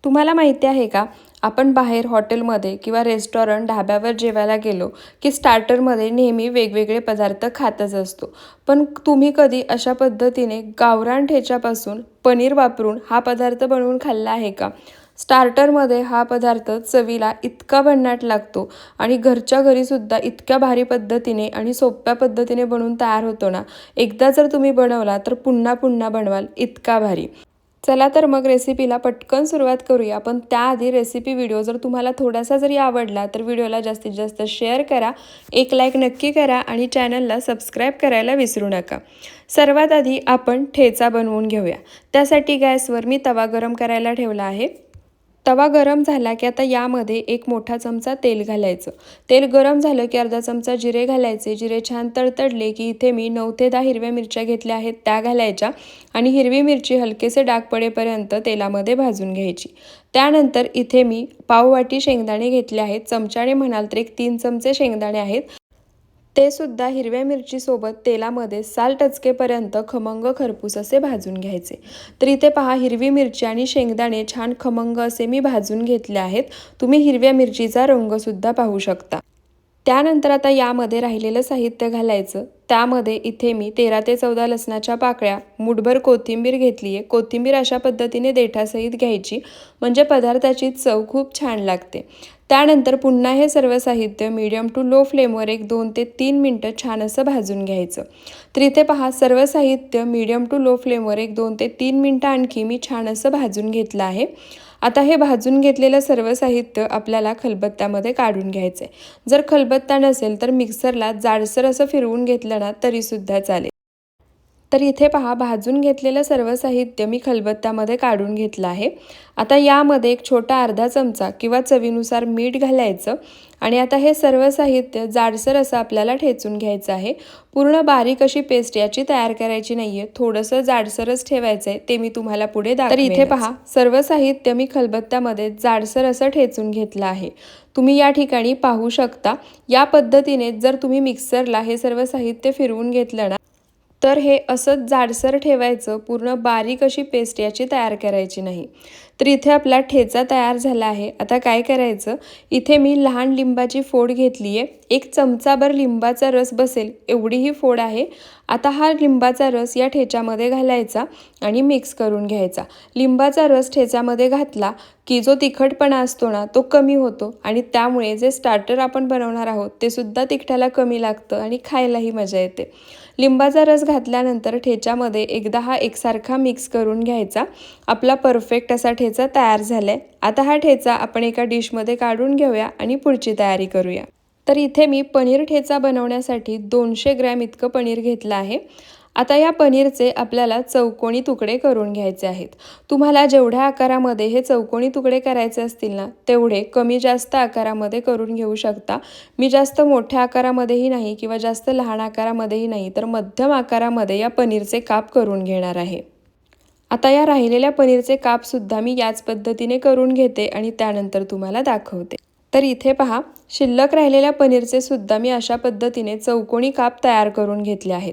तुम्हाला माहिती आहे का, आपण बाहेर हॉटेलमध्ये किंवा रेस्टॉरंट ढाब्यावर जेवायला गेलो की स्टार्टरमध्ये नेहमी वेगवेगळे पदार्थ खातच असतो. पण तुम्ही कधी अशा पद्धतीने गावरान ठेच्यापासून पनीर वापरून हा पदार्थ बनवून खाल्ला आहे का? स्टार्टरमध्ये हा पदार्थ चवीला इतका भन्नाट लागतो आणि घरच्या घरीसुद्धा इतक्या भारी पद्धतीने आणि सोप्या पद्धतीने बनवून तयार होतो ना, एकदा जर तुम्ही बनवला तर पुन्हा पुन्हा बनवाल, इतका भारी. चला तर मग रेसिपीला पटकन सुरुवात करूया. पण त्याआधी रेसिपी व्हिडिओ जर तुम्हाला थोडासा जरी आवडला तर व्हिडिओला जास्तीत जास्त शेअर करा, एक लाईक नक्की करा आणि चॅनलला सबस्क्राईब करायला विसरू नका. सर्वात आधी आपण ठेचा बनवून घेऊया. त्यासाठी गॅसवर मी तवा गरम करायला ठेवला आहे. तवा गरम झाला की आता यामध्ये एक मोठा चमचा तेल घालायचं. तेल गरम झालं की अर्धा चमचा जिरे घालायचे. जिरे छान तडतडले की इथे मी 9 ते 10 हिरव्या मिरच्या घेतल्या आहेत, त्या घालायच्या आणि हिरवी मिरची हलकेसे डाग पडेपर्यंत तेलामध्ये भाजून घ्यायची. त्यानंतर इथे मी पाववाटी शेंगदाणे घेतले आहेत. चमच्याने म्हणाल तर 3 चमचे शेंगदाणे आहेत. ते सुद्धा हिरव्या मिरचीसोबत तेलामध्ये साल टचकेपर्यंत खमंग खरपूस असे भाजून घ्यायचे. तर इथे पहा, हिरवी मिरची आणि शेंगदाणे छान खमंग असे मी भाजून घेतले आहेत. तुम्ही हिरव्या मिरचीचा रंगसुद्धा पाहू शकता. त्यानंतर आता यामध्ये राहिलेलं साहित्य घालायचं. त्यामध्ये इथे मी 13 ते 14 लसणाच्या पाकळ्या, मुठभर कोथिंबीर घेतली आहे. कोथिंबीर अशा पद्धतीने देठासहित घ्यायची, म्हणजे पदार्थाची चव खूप छान लागते. त्यानंतर पुन्हा हे सर्व साहित्य मीडियम टू लो फ्लेमवर 2 ते 3 मिनटं छान असं भाजून घ्यायचं. तर इथे पहा, सर्व साहित्य मीडियम टू लो फ्लेमवर 2 ते 3 मिनटं आणखी मी छान असं भाजून घेतलं आहे. आता हे भाजून घेतलेलं सर्व साहित्य आपल्याला खलबत्त्यामध्ये काढून घ्यायचं आहे. जर खलबत्ता नसेल तर मिक्सरला जाडसर असं फिरवून घेतलं ना तरीसुद्धा चालेल. तर इथे पहा, भाजून घेतलेलं सर्व साहित्य मी खलबत्त्यामध्ये काढून घेतलं आहे. आता यामध्ये एक छोटा अर्धा चमचा किंवा चवीनुसार मीठ घालायचं आणि आता हे सर्व साहित्य जाडसर असं आपल्याला ठेचून घ्यायचं आहे. पूर्ण बारीक अशी पेस्ट याची तयार करायची नाही आहे, थोडंसं जाडसरच ठेवायचं आहे, ते मी तुम्हाला पुढे दाखवेन. तर इथे पहा, सर्व साहित्य मी खलबत्त्यामध्ये जाडसर असं ठेचून घेतलं आहे. तुम्ही या ठिकाणी पाहू शकता. या पद्धतीने जर तुम्ही मिक्सरला हे सर्व साहित्य फिरवून घेतलं ना तर हे असंच जाडसर ठेवायचं, पूर्ण बारीक अशी पेस्ट याची तयार करायची नाही. तर इथे आपला ठेचा तयार झाला आहे. आता काय करायचं, इथे मी लहान लिंबाची फोड घेतली आहे. 1 चमचाभर लिंबाचा रस बसेल एवढी ही फोड आहे. आता हा लिंबाचा रस या ठेच्यामध्ये घालायचा आणि मिक्स करून घ्यायचा. लिंबाचा रस ठेच्यामध्ये घातला की जो तिखटपणा असतो ना तो कमी होतो आणि त्यामुळे जे स्टार्टर आपण बनवणार आहोत ते सुद्धा तिखटाला कमी लागतं आणि खायलाही मजा येते. लिंबाचा रस घातल्यानंतर ठेच्यामध्ये एकदा हा एकसारखा मिक्स करून घ्यायचा. आपला परफेक्ट असा ठेचा तयार झालाय. आता हा ठेचा आपण एका डिशमध्ये काढून घेऊया आणि पुढची तयारी करूया. तर इथे मी पनीर ठेचा बनवण्यासाठी 200 ग्रॅम इतकं पनीर घेतलं आहे. आता या पनीरचे आपल्याला चौकोनी तुकडे करून घ्यायचे आहेत. तुम्हाला जेवढ्या आकारामध्ये हे चौकोनी तुकडे करायचे असतील ना तेवढे कमी जास्त आकारामध्ये करून घेऊ शकता. मी जास्त मोठ्या आकारामध्येही नाही किंवा जास्त लहान आकारामध्येही नाही, तर मध्यम आकारामध्ये या पनीरचे काप करून घेणार आहे. आता या राहिलेल्या पनीरचे कापसुद्धा मी याच पद्धतीने करून घेते आणि त्यानंतर तुम्हाला दाखवते. तर इथे पहा, शिल्लक राहिलेल्या पनीरचे सुद्धा मी अशा पद्धतीने चौकोनी काप तयार करून घेतले आहेत.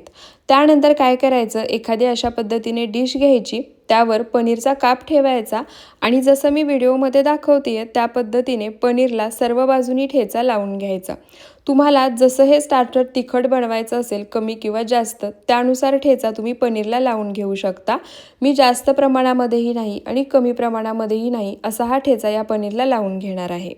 त्यानंतर काय करायचं, एखादी अशा पद्धतीने डिश घ्यायची, त्यावर पनीरचा काप ठेवायचा आणि जसं मी व्हिडिओमध्ये दाखवते त्या पद्धतीने पनीरला सर्व बाजूनी ठेचा लावून घ्यायचा. तुम्हाला जसं हे स्टार्टर तिखट बनवायचं असेल, कमी किंवा जास्त, त्यानुसार ठेचा तुम्ही पनीरला लावून घेऊ शकता. मी जास्त प्रमाणामध्येही नाही आणि कमी प्रमाणामध्येही नाही असा हा ठेचा या पनीरला लावून घेणार आहे.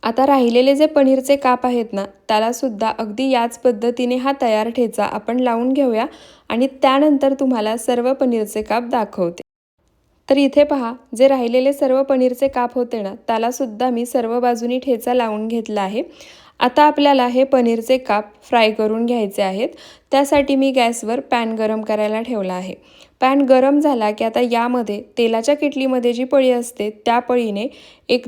आता राहिलेले जे पनीरचे काप आहेत ना त्याला सुद्धा अगदी याच पद्धतीने हा तयार ठेचा आपण लावून घेऊया आणि त्यानंतर तुम्हाला सर्व पनीरचे काप दाखवते. तर इथे पहा, जे राहिलेले सर्व पनीरचे काप होते ना त्याला सुद्धा मी सर्व बाजूनी ठेचा लावून घेतला आहे. आता आपल्याला हे पनीरचे काप फ्राय करून घ्यायचे आहेत. त्यासाठी मी गॅसवर पॅन गरम करायला ठेवला आहे. पॅन गरम झाला की आता यामध्ये तेलाच्या किटलीमध्ये जी पळी असते त्या पळीने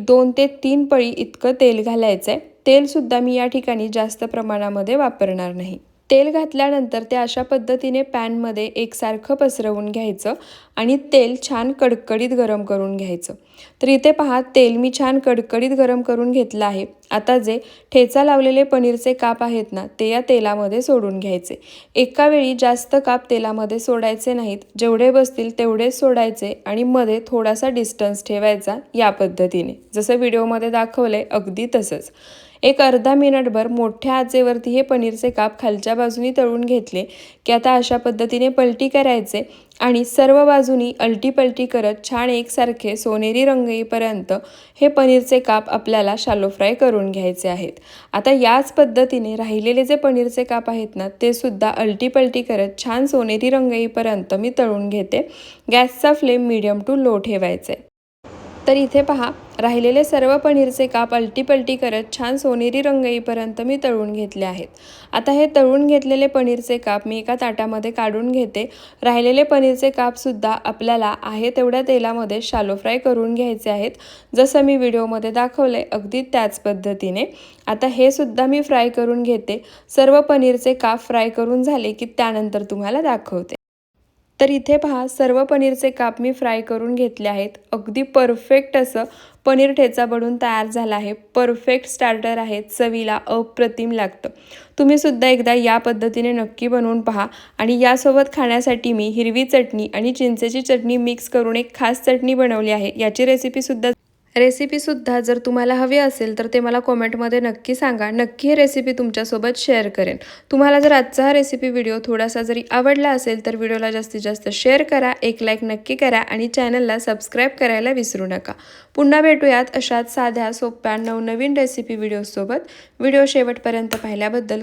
2 ते 3 पळी इतकं तेल घालायचं आहे. तेलसुद्धा मी या ठिकाणी जास्त प्रमाणामध्ये वापरणार नाही. तेल घातल्यानंतर ते अशा पद्धतीने पॅनमध्ये एकसारखं पसरवून घ्यायचं आणि तेल छान कडकडीत गरम करून घ्यायचं। तर इथे पहा, तेल मी छान कडकडीत गरम करून घेतलं आहे। आता जे ठेचा लावलेले पनीरचे काप आहेत ना, ते या तेलामध्ये सोडून घ्यायचे। एका वेळी जास्त काप तेलामध्ये सोडायचे नाहीत, जेवढे बसतील तेवढेच सोडायचे आणि मध्ये थोडासा डिस्टन्स ठेवायचा या पद्धतीने, जसं व्हिडिओमध्ये दाखवलंय अगदी तसंच। एक अर्धा मिनिटभर मोठ्या आचेवरती हे पनीरचे काप खालच्या बाजूनी तळून घेतले की आता अशा पद्धतीने पलटी करायचे आणि सर्व बाजूनी अलटी पलटी करत छान एकसारखे सोनेरी रंग येईपर्यंत हे पनीरचे काप आपल्याला शॅलो फ्राय करून घ्यायचे आहेत। आता याच पद्धतीने राहिलेले जे पनीरचे काप आहेत ना, ते सुद्धा अलटी पलटी करत छान सोनेरी रंग येईपर्यंत मी तळून घेते। गॅसचा फ्लेम मीडियम टू लो ठेवायचा आहे। तर इथे पहा, राहिलेले सर्व पनीरचे काप अलटी पलटी करत छान सोनेरी रंग येईपर्यंत मी तळून घेतले आहेत। आता हे तळून घेतलेले पनीरचे काप मी एका ताटामध्ये काढून घेते। राहिलेले पनीरचे काप सुद्धा आपल्याला आहे तेवढ्या तेलामध्ये शॅलो फ्राय करून घ्यायचे आहेत, जसं मी व्हिडिओमध्ये दाखवले अगदी त्याच पद्धतीने। आता हे सुद्धा मी फ्राय करून घेते। सर्व पनीरचे काप फ्राय करून झाले की त्यानंतर तुम्हाला दाखवते। तर इथे पहा, सर्व पनीरचे काप मी फ्राय करून घेतले आहेत। अगदी परफेक्ट असं पनीर ठेचा बनून तयार झाला आहे। परफेक्ट स्टार्टर आहे, चवीला अप्रतिम लागतं। तुम्ही सुद्धा एकदा या पद्धतीने नक्की बनवून पहा। आणि यासोबत खाण्यासाठी मी हिरवी चटणी आणि चिंचेची चटणी मिक्स करून एक खास चटणी बनवली आहे। याची रेसिपीसुद्धा जर तुम्हाला हवी असेल तर ते मला कॉमेंटमध्ये नक्की सांगा। नक्की ही रेसिपी तुमच्यासोबत शेअर करेन। तुम्हाला जर आजचा हा रेसिपी व्हिडिओ थोडासा जरी आवडला असेल तर व्हिडिओला जास्तीत जास्त शेअर करा, एक लाईक नक्की करा आणि चॅनलला सबस्क्राईब करायला विसरू नका। पुन्हा भेटूयात अशाच साध्या सोप्या नवनवीन रेसिपी व्हिडिओसोबत। व्हिडिओ शेवटपर्यंत पाहिल्याबद्दल